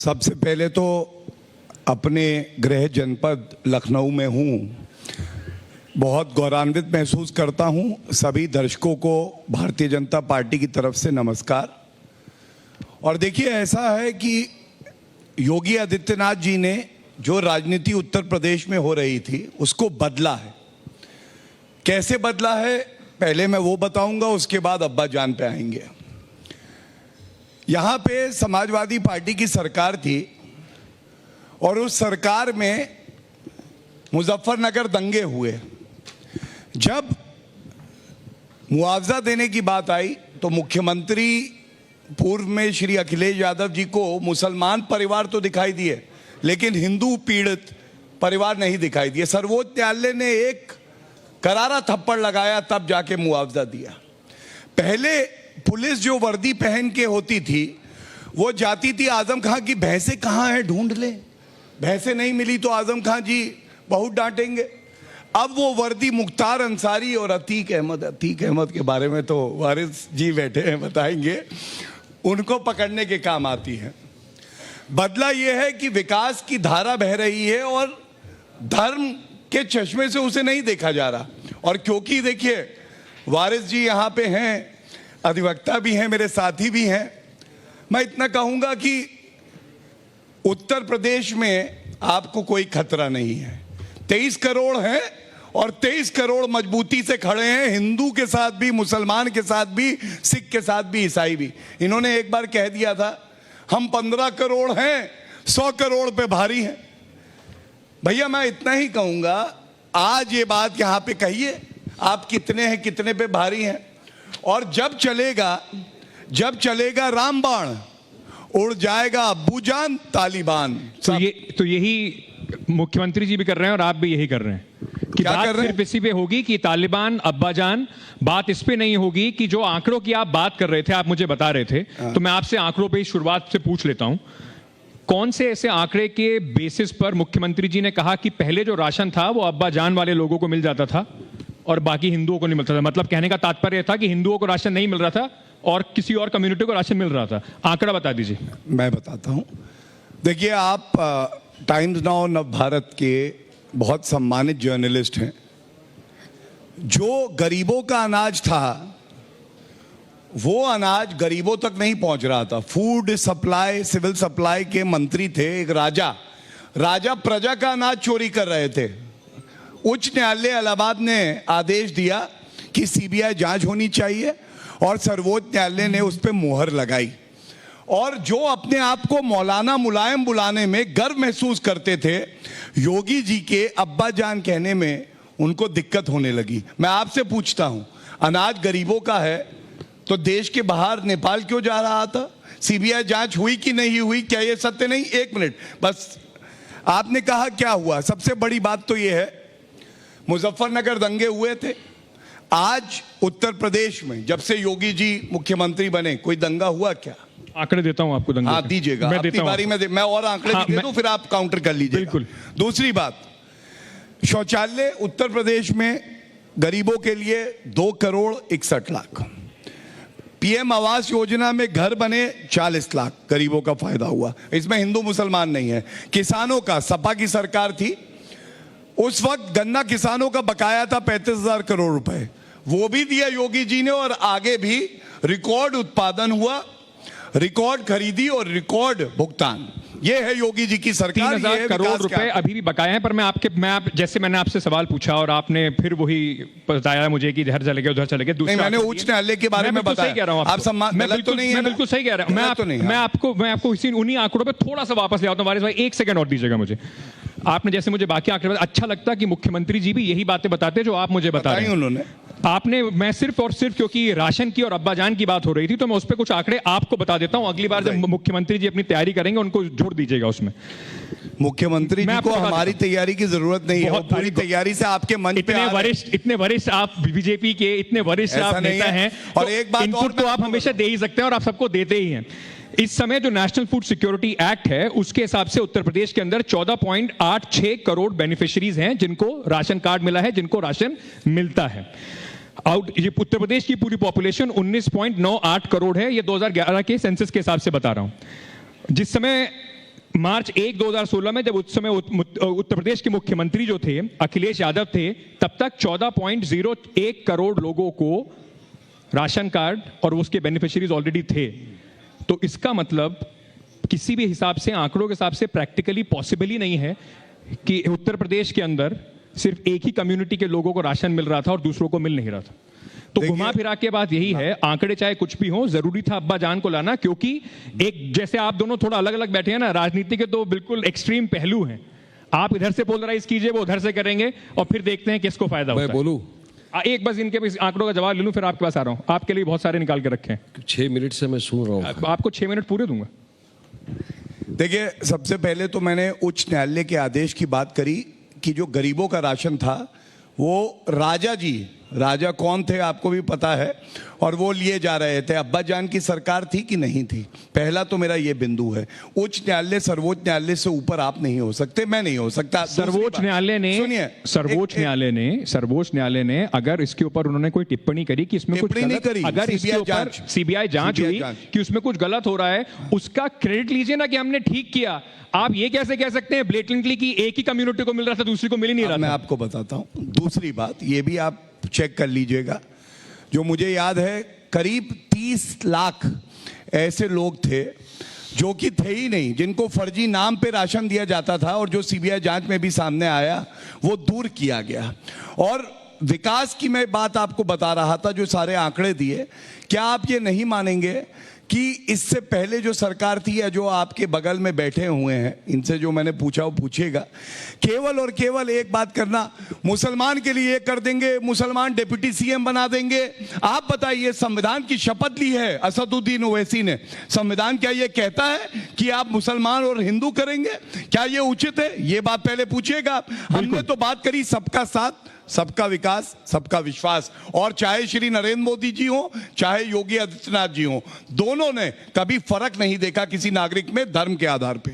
सबसे पहले तो अपने गृह जनपद लखनऊ में हूँ, बहुत गौरवान्वित महसूस करता हूँ। सभी दर्शकों को भारतीय जनता पार्टी की तरफ से नमस्कार। और देखिए, ऐसा है कि योगी आदित्यनाथ जी ने जो राजनीति उत्तर प्रदेश में हो रही थी उसको बदला है। कैसे बदला है पहले मैं वो बताऊंगा, उसके बाद अब्बा जान पे आएंगे। यहाँ पे समाजवादी पार्टी की सरकार थी और उस सरकार में मुजफ्फरनगर दंगे हुए। जब मुआवजा देने की बात आई तो मुख्यमंत्री पूर्व में श्री अखिलेश यादव जी को मुसलमान परिवार तो दिखाई दिए, लेकिन हिंदू पीड़ित परिवार नहीं दिखाई दिए। सर्वोच्च न्यायालय ने एक करारा थप्पड़ लगाया, तब जाके मुआवजा दिया। पहले पुलिस जो वर्दी पहन के होती थी वो जाती थी आजम खां की भैंसें कहाँ हैं ढूंढ ले, भैंसें नहीं मिली तो आजम खां जी बहुत डांटेंगे। अब वो वर्दी मुख्तार अंसारी और अतीक अहमद के बारे में तो वारिस जी बैठे हैं, बताएंगे, उनको पकड़ने के काम आती है। बदला ये है कि विकास की धारा बह रही है और धर्म के चश्मे से उसे नहीं देखा जा रहा। और क्योंकि देखिए, वारिस जी यहाँ पे हैं, अधिवक्ता भी हैं, मेरे साथी भी हैं, मैं इतना कहूँगा कि उत्तर प्रदेश में आपको कोई खतरा नहीं है। 23 करोड़ हैं और 23 करोड़ मजबूती से खड़े हैं, हिंदू के साथ भी, मुसलमान के साथ भी, सिख के साथ भी, ईसाई भी। इन्होंने एक बार कह दिया था हम 15 करोड़ हैं, 100 करोड़ पे भारी हैं। भैया मैं इतना ही कहूँगा, आज ये बात यहाँ पे कहिए, आप कितने हैं, कितने पे भारी हैं। और जब चलेगा रामबाण, उड़ जाएगा अब्बूजान तालिबान। तो यही मुख्यमंत्री जी भी कर रहे हैं और आप भी यही कर रहे हैं कि बात सिर्फ इसी पे होगी कि तालिबान अब्बाजान। बात इस पे नहीं होगी कि जो आंकड़ों की आप बात कर रहे थे, आप मुझे बता रहे थे, तो मैं आपसे आंकड़ों पे शुरुआत से पूछ लेता हूं। कौन से ऐसे आंकड़े के बेसिस पर मुख्यमंत्री जी ने कहा कि पहले जो राशन था वो अब्बाजान वाले लोगों को मिल जाता था और बाकी हिंदुओं को नहीं मिलता था? मतलब कहने का तात्पर्य था कि हिंदुओं को राशन नहीं मिल रहा था और किसी और कम्युनिटी को राशन मिल रहा था। आंकड़ा बता दीजिए। मैं बताता हूं। देखिए, आप टाइम्स नाउ नव भारत के बहुत सम्मानित जर्नलिस्ट हैं। जो गरीबों का अनाज था वो अनाज गरीबों तक नहीं पहुंच रहा था। फूड सप्लाई, सिविल सप्लाई के मंत्री थे एक राजा प्रजा का अनाज चोरी कर रहे थे। उच्च न्यायालय इलाहाबाद ने आदेश दिया कि सीबीआई जांच होनी चाहिए और सर्वोच्च न्यायालय ने उस पर मुहर लगाई। और जो अपने आप को मौलाना मुलायम बुलाने में गर्व महसूस करते थे, योगी जी के अब्बा जान कहने में उनको दिक्कत होने लगी। मैं आपसे पूछता हूं, अनाज गरीबों का है तो देश के बाहर नेपाल क्यों जा रहा था? सीबीआई जांच हुई कि नहीं हुई? क्या ये सत्य नहीं? एक मिनट बस, आपने कहा क्या हुआ? सबसे बड़ी बात तो ये है, मुजफ्फरनगर दंगे हुए थे। आज उत्तर प्रदेश में जब से योगी जी मुख्यमंत्री बने कोई दंगा हुआ क्या? आंकड़े देता हूं आपको दंगे। हाँ दीजिएगा, अपनी बारी में मैं और आंकड़े भी दे दूं, फिर आप काउंटर कर लीजिए। बिल्कुल। दूसरी बात, शौचालय उत्तर प्रदेश में गरीबों के लिए 2 करोड़ 61 लाख। पीएम आवास योजना में घर बने 40 लाख, गरीबों का फायदा हुआ। इसमें हिंदू मुसलमान नहीं है। किसानों का, सपा की सरकार थी उस वक्त, गन्ना किसानों का बकाया था 35,000 करोड़ रुपए, वो भी दिया योगी जी ने। और आगे भी रिकॉर्ड उत्पादन हुआ, रिकॉर्ड खरीदी और रिकॉर्ड भुगतान। ये है योगी जी की सरकार। 3,000 करोड़ रुपए अभी भी बकाए हैं। पर जैसे मैंने आपसे सवाल पूछा और आपने फिर वही बताया मुझे कि इधर चले गए उधर चले गए। नहीं, मैंने उच्च न्यायालय के बारे में बताया। सही कह रहा हूं, आप सम्मान, मैं बिल्कुल नहीं है, मैं बिल्कुल सही कह रहा हूं। मैं आपको इसी उन्हीं आंकड़ों पे थोड़ा सा वापस ले आता हूं। वारिस भाई 1 सेकंड और दीजिएगा मुझे। आपने जैसे मुझे बाकी आंकड़े अच्छा लगता कि मुख्यमंत्री जी भी यही बातें बताते जो आप मुझे बता रहे हैं। उन्होंने आपने, मैं सिर्फ और सिर्फ क्योंकि राशन की और अब्बाजान की बात हो रही थी तो मैं उस पर कुछ आंकड़े आपको बता देता हूं। अगली बार जब मुख्यमंत्री जी अपनी तैयारी करेंगे उनको जोड़ दीजिएगा उसमें। मुख्यमंत्री जी को हमारी तैयारी की जरूरत नहीं है, पूरी तैयारी से आपके मंच पे इतने वरिष्ठ आप बीजेपी के, इतने वरिष्ठ आप नेता हैं, और एक बात इनपुट तो आप हमेशा दे ही सकते हैं और आप सबको देते ही हैं। इस समय जो नेशनल फूड सिक्योरिटी एक्ट है उसके हिसाब से उत्तर प्रदेश के अंदर 14.86 करोड़ बेनिफिशियरीज हैं जिनको राशन कार्ड मिला है, जिनको राशन मिलता है। ये उत्तर प्रदेश की पूरी पॉपुलेशन 19.98 करोड़ है। ये 2011 के सेंसस के हिसाब से बता रहा हूं। जिस समय मार्च 1 2016 में जब उस समय उत्तर प्रदेश के मुख्यमंत्री जो थे अखिलेश यादव थे, तब तक 14.01 करोड़ लोगों को राशन कार्ड और उसके बेनिफिशियरीज ऑलरेडी थे। तो इसका मतलब किसी भी हिसाब से, आंकड़ों के हिसाब से प्रैक्टिकली पॉसिबल ही नहीं है कि उत्तर प्रदेश के अंदर सिर्फ एक ही कम्युनिटी के लोगों को राशन मिल रहा था और दूसरों को मिल नहीं रहा था। तो घुमा फिरा के बात यही है, आंकड़े चाहे कुछ भी हो, जरूरी था अब्बा जान को लाना, क्योंकि एक जैसे आप दोनों थोड़ा अलग अलग बैठे हैं ना, राजनीति के तो बिल्कुल एक्सट्रीम पहलू हैं। आप इधर से पोलराइज कीजिए, वो उधर से करेंगे और फिर देखते हैं किसको फायदा होता है। मैं बोलूं? एक बस इनके आंकड़ों का जवाब ले लूं, फिर आपके पास आ रहा हूं। आपके लिए बहुत सारे निकाल के रखे हैं। 6 मिनट से मैं सुन रहा हूं। आपको 6 मिनट पूरे दूंगा। देखिए, सबसे पहले तो मैंने उच्च न्यायालय के आदेश की बात करी कि जो गरीबों का राशन था वो राजा कौन थे आपको भी पता है, और वो लिए जा रहे थे। अब्बा जान की सरकार थी कि नहीं थी, पहला तो मेरा ये बिंदु है। उच्च न्यायालय सर्वोच्च न्यायालय से ऊपर आप नहीं हो सकते, मैं नहीं हो सकता। सर्वोच्च न्यायालय ने, सुनिए, सर्वोच्च न्यायालय ने अगर इसके ऊपर उन्होंने कोई टिप्पणी करी कि इसमें कुछ गलत, अगर इसके ऊपर सीबीआई जांच हुई कि उसमें कुछ गलत हो रहा है, उसका क्रेडिट लीजिए ना कि हमने ठीक किया। आप ये कैसे कह सकते हैं ब्लेटेंटली कि एक ही कम्युनिटी को मिल रहा था, दूसरी को मिल ही नहीं रहा था? मैं आपको बताता हूं। दूसरी बात ये भी आप चेक कर लीजिएगा, जो मुझे याद है करीब 30 लाख ऐसे लोग थे जो कि थे ही नहीं, जिनको फर्जी नाम पे राशन दिया जाता था, और जो सीबीआई जांच में भी सामने आया वो दूर किया गया। और विकास की मैं बात आपको बता रहा था, जो सारे आंकड़े दिए, क्या आप ये नहीं मानेंगे कि इससे पहले जो सरकार थी या जो आपके बगल में बैठे हुए हैं, इनसे जो मैंने पूछा वो पूछिएगा, केवल और केवल एक बात करना, मुसलमान के लिए कर देंगे, मुसलमान डिप्टी सीएम बना देंगे। आप बताइए, संविधान की शपथ ली है असदुद्दीन ओवैसी ने, संविधान क्या ये कहता है कि आप मुसलमान और हिंदू करेंगे? क्या ये उचित है? ये बात पहले पूछिएगा। हमने तो बात करी सबका साथ, सबका विकास, सबका विश्वास, और चाहे श्री नरेंद्र मोदी जी हो, चाहे योगी आदित्यनाथ जी हो, दोनों ने कभी फर्क नहीं देखा किसी नागरिक में धर्म के आधार पे।